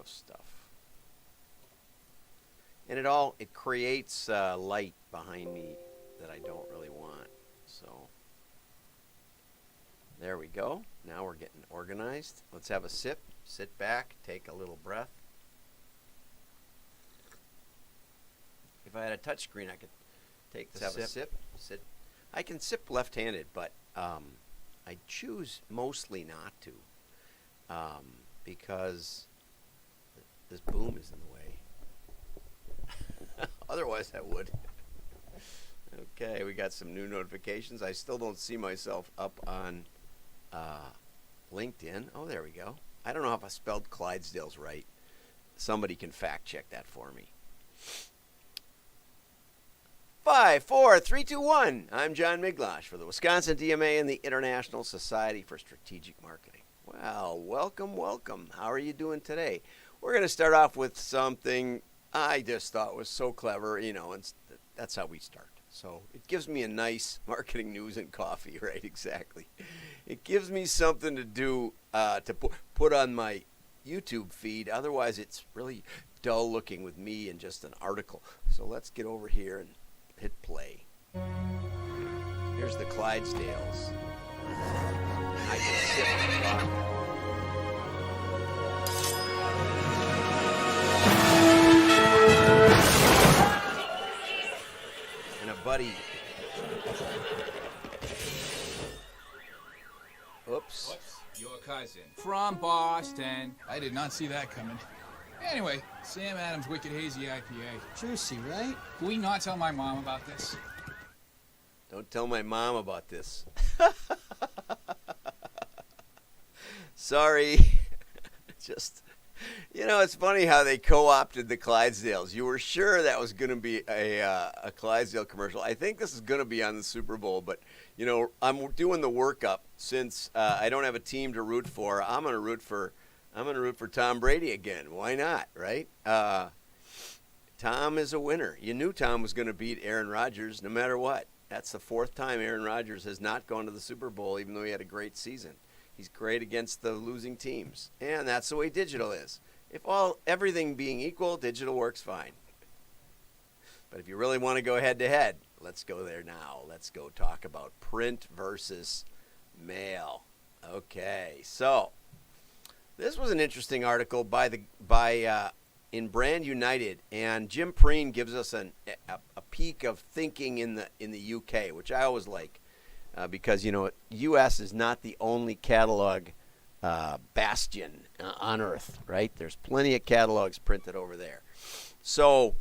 stuff. And it creates light behind me that I don't really want. So there we go. Now we're getting organized. Let's have a sip. Sit back, take a little breath. If I had a touch screen, I could take the sip. Sit. I can sip left-handed, but I choose mostly not to because this boom is in the way. Otherwise, I would. Okay, we got some new notifications. I still don't see myself up on LinkedIn. Oh, there we go. I don't know if I spelled Clydesdales right. Somebody can fact check that for me. 5, 4, 3, 2, 1. I'm John Miglosh for the Wisconsin DMA and the International Society for Strategic Marketing. Well, welcome, welcome. How are you doing today? We're going to start off with something I just thought was so clever, you know, and that's how we start. So it gives me a nice marketing news and coffee, right? Exactly. It gives me something to do to put on my YouTube feed. Otherwise, it's really dull looking with me and just an article. So let's get over here and hit play. Here's the Clydesdales. I can sit and talk. And a buddy. Oops. Your cousin. From Boston. I did not see that coming. Anyway, Sam Adams Wicked Hazy IPA. Juicy, right? Can we not tell my mom about this? Don't tell my mom about this. Sorry. Just, you know, it's funny how they co-opted the Clydesdales. You were sure that was going to be a Clydesdale commercial. I think this is going to be on the Super Bowl, but, you know, I'm doing the workup since I don't have a team to root for. I'm going to root for Tom Brady again. Why not, right? Tom is a winner. You knew Tom was going to beat Aaron Rodgers no matter what. That's the fourth time Aaron Rodgers has not gone to the Super Bowl, even though he had a great season. He's great against the losing teams. And that's the way digital is. If everything being equal, digital works fine. But if you really want to go head-to-head, let's go there now. Let's go talk about print versus mail. Okay, so this was an interesting article in Brand United, and Jim Preen gives us a peek of thinking in the UK, which I always like, because you know U.S. is not the only catalog bastion on earth, right? There's plenty of catalogs printed over there. So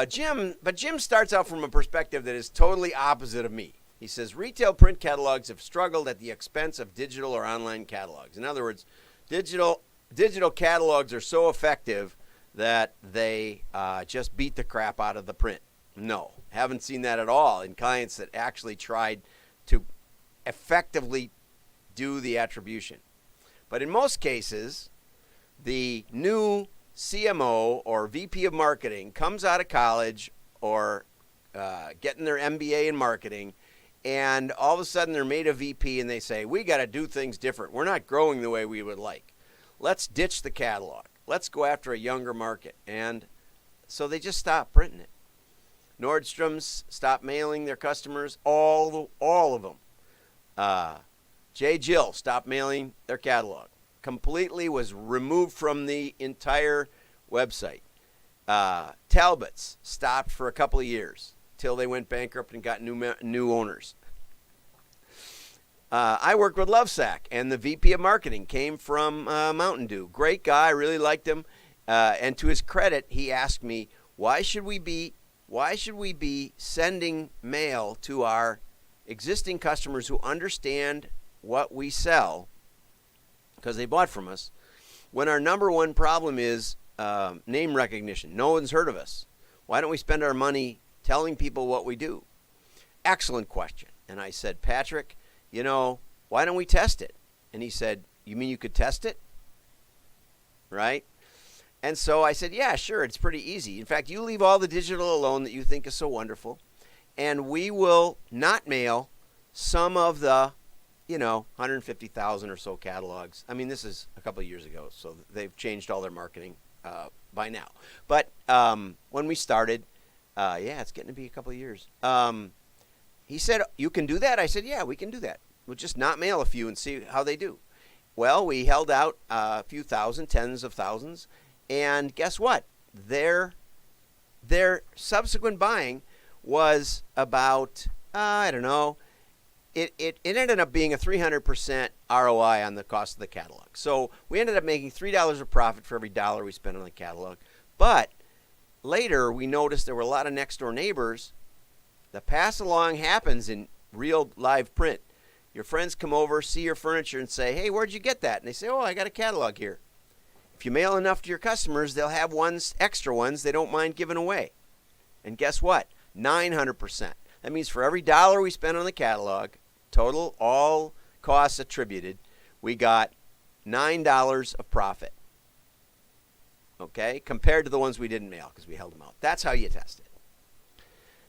Jim starts out from a perspective that is totally opposite of me. He says retail print catalogs have struggled at the expense of digital or online catalogs. In other words, digital catalogs are so effective that they just beat the crap out of the print. No, haven't seen that at all in clients that actually tried to effectively do the attribution. But in most cases, the new CMO or VP of marketing comes out of college or getting their MBA in marketing, and all of a sudden they're made a VP and they say, we got to do things different. We're not growing the way we would like. Let's ditch the catalog. Let's go after a younger market. And so they just stop printing it. Nordstrom's stopped mailing their customers, all of them. J. Jill stopped mailing their catalog. Completely was removed from the entire website. Talbot's stopped for a couple of years till they went bankrupt and got new owners. I worked with Lovesack, and the VP of marketing came from Mountain Dew. Great guy, really liked him. And to his credit, he asked me, why should we be sending mail to our existing customers who understand what we sell because they bought from us, when our number one problem is name recognition? No one's heard of us. Why don't we spend our money telling people what we do? Excellent question. And I said, Patrick, you know, why don't we test it? And he said, you mean you could test it? Right? And so I said, yeah, sure, it's pretty easy. In fact, you leave all the digital alone that you think is so wonderful, and we will not mail some of the, 150,000 or so catalogs. I mean, this is a couple of years ago, so they've changed all their marketing by now. But when we started, it's getting to be a couple of years. He said, you can do that? I said, yeah, we can do that. We'll just not mail a few and see how they do. Well, we held out a few thousand, tens of thousands, and guess what? Their subsequent buying was about, I don't know, it ended up being a 300% ROI on the cost of the catalog. So we ended up making $3 of profit for every dollar we spent on the catalog. But later we noticed there were a lot of next door neighbors. The pass along happens in real live print. Your friends come over, see your furniture, and say, hey, where'd you get that? And they say, oh, I got a catalog here. If you mail enough to your customers, they'll have extra ones they don't mind giving away. And guess what? 900%. That means for every dollar we spend on the catalog, total, all costs attributed, we got $9 of profit. Okay? Compared to the ones we didn't mail because we held them out. That's how you test it.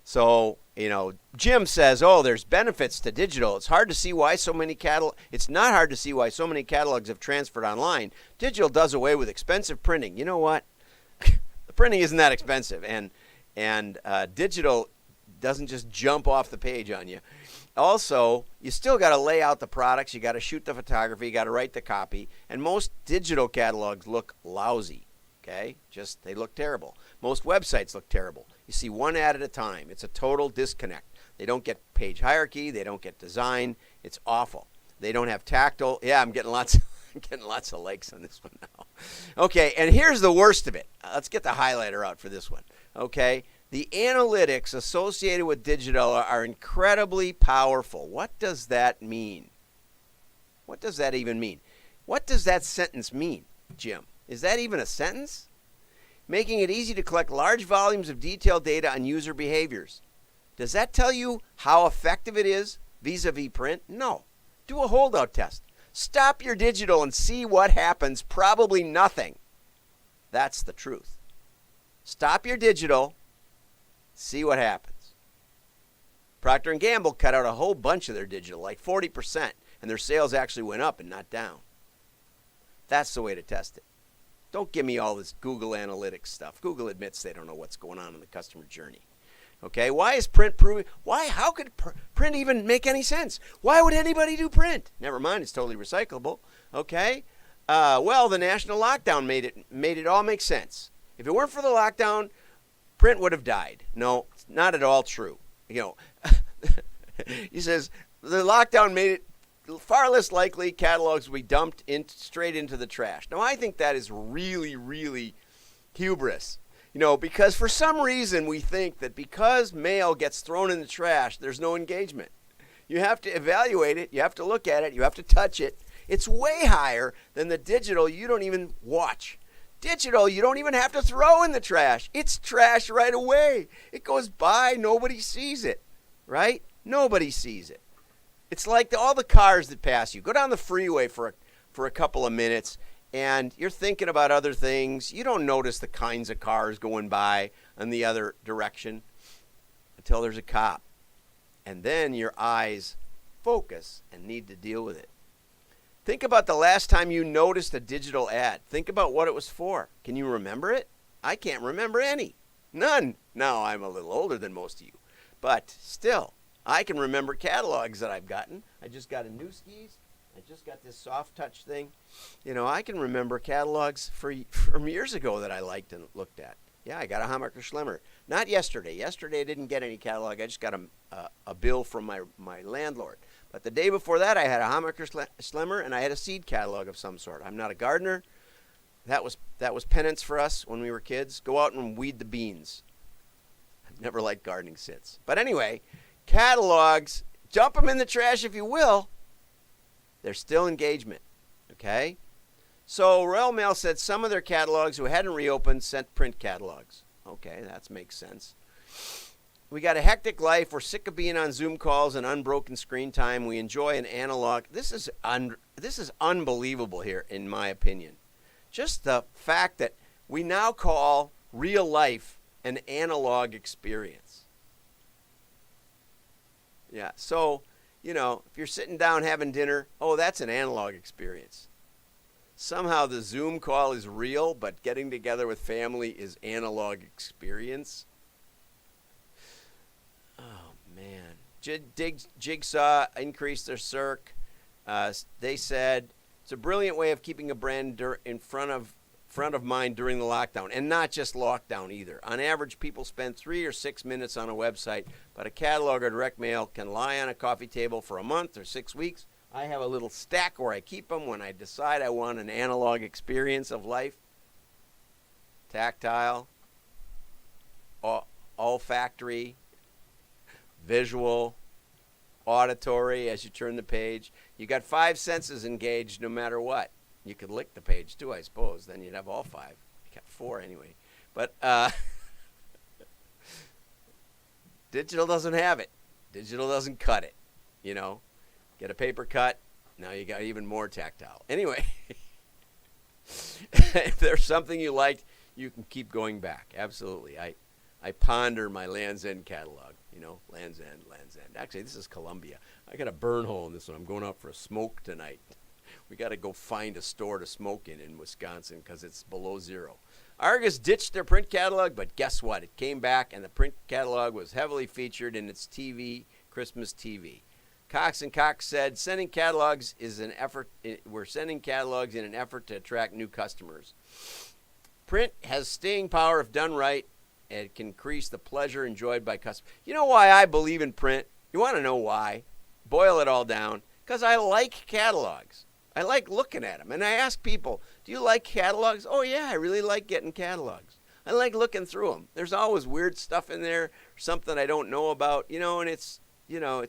So, Jim says, oh, there's benefits to digital. It's hard to see why so many It's not hard to see why so many catalogs have transferred online. Digital does away with expensive printing. You know what? The printing isn't that expensive, and digital doesn't just jump off the page on you. Also, you still got to lay out the products. You got to shoot the photography. You got to write the copy. And most digital catalogs look lousy. Okay? They look terrible. Most websites look terrible. You see one ad at a time. It's a total disconnect. They don't get page hierarchy. They don't get design. It's awful. They don't have tactile. Yeah, I'm getting lots of likes on this one now. Okay, and here's the worst of it. Let's get the highlighter out for this one. Okay? The analytics associated with digital are incredibly powerful. What does that mean? What does that even mean? What does that sentence mean, Jim? Is that even a sentence? Making it easy to collect large volumes of detailed data on user behaviors. Does that tell you how effective it is vis-a-vis print? No. Do a holdout test. Stop your digital and see what happens. Probably nothing. That's the truth. Stop your digital. See what happens. Procter & Gamble cut out a whole bunch of their digital, like 40%, and their sales actually went up and not down. That's the way to test it. Don't give me all this Google Analytics stuff. Google admits they don't know what's going on in the customer journey. Okay, why is print proving? Why? How could print even make any sense? Why would anybody do print? Never mind, it's totally recyclable. Okay, well, the national lockdown made it all make sense. If it weren't for the lockdown, print would have died. No, it's not at all true. He says the lockdown made it far less likely catalogs will be dumped straight into the trash. Now, I think that is really, really hubris. Because for some reason we think that because mail gets thrown in the trash, there's no engagement. You have to evaluate it. You have to look at it. You have to touch it. It's way higher than the digital you don't even watch. Digital, you don't even have to throw in the trash. It's trash right away. It goes by. Nobody sees it, right? Nobody sees it. It's like all the cars that pass you. Go down the freeway for a couple of minutes, and you're thinking about other things. You don't notice the kinds of cars going by in the other direction until there's a cop. And then your eyes focus and need to deal with it. Think about the last time you noticed a digital ad. Think about what it was for. Can you remember it? I can't remember any. None. Now, I'm a little older than most of you. But still, I can remember catalogs that I've gotten. I just got a Newski's. I just got this soft touch thing. I can remember catalogs from years ago that I liked and looked at. Yeah, I got a Hammacher Schlemmer. Not yesterday. Yesterday I didn't get any catalog. I just got a bill from my landlord. But the day before that I had a Hammacher Schlemmer and I had a seed catalog of some sort. I'm not a gardener. That was penance for us when we were kids. Go out and weed the beans. I've never liked gardening since. But anyway, catalogs, jump them in the trash if you will. There's still engagement, okay? So Royal Mail said some of their catalogs who hadn't reopened sent print catalogs. Okay, that makes sense. We got a hectic life. We're sick of being on Zoom calls and unbroken screen time. We enjoy an analog. This is unbelievable here, in my opinion. Just the fact that we now call real life an analog experience. Yeah, so, if you're sitting down having dinner, oh, that's an analog experience. Somehow the Zoom call is real, but getting together with family is analog experience. Oh, man. Jigsaw increased their circ. They said it's a brilliant way of keeping a brand in front of mind during the lockdown, and not just lockdown either. On average, people spend 3 or 6 minutes on a website, but a catalog or direct mail can lie on a coffee table for a month or 6 weeks. I have a little stack where I keep them when I decide I want an analog experience of life. Tactile, olfactory, visual, auditory as you turn the page. You got 5 senses engaged no matter what. You could lick the page too, I suppose. Then you'd have all 5. You got 4 anyway. But digital doesn't have it. Digital doesn't cut it. You know, get a paper cut. Now you got even more tactile. Anyway, if there's something you liked, you can keep going back. Absolutely. I ponder my Land's End catalog. You know, Land's End, Land's End. Actually, this is Columbia. I got a burn hole in this one. I'm going out for a smoke tonight. We got to go find a store to smoke in Wisconsin because it's below 0. Argus ditched their print catalog, but guess what? It came back, and the print catalog was heavily featured in its Christmas TV. Cox and Cox said, sending catalogs is an effort. We're sending catalogs in an effort to attract new customers. Print has staying power if done right. It can increase the pleasure enjoyed by customers. You know why I believe in print? You want to know why? Boil it all down. Because I like catalogs. I like looking at them. And I ask people, do you like catalogs? Oh, yeah, I really like getting catalogs. I like looking through them. There's always weird stuff in there, something I don't know about, and it's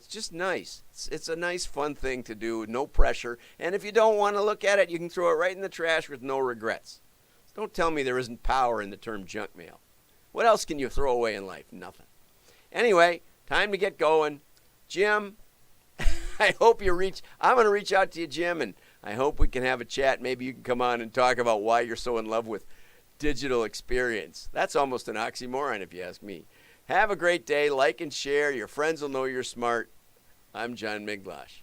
just nice. It's a nice, fun thing to do, no pressure. And if you don't want to look at it, you can throw it right in the trash with no regrets. Don't tell me there isn't power in the term junk mail. What else can you throw away in life? Nothing. Anyway, time to get going. Jim, I hope I'm going to reach out to you, Jim, and I hope we can have a chat. Maybe you can come on and talk about why you're so in love with digital experience. That's almost an oxymoron if you ask me. Have a great day. Like and share. Your friends will know you're smart. I'm John Miglosh.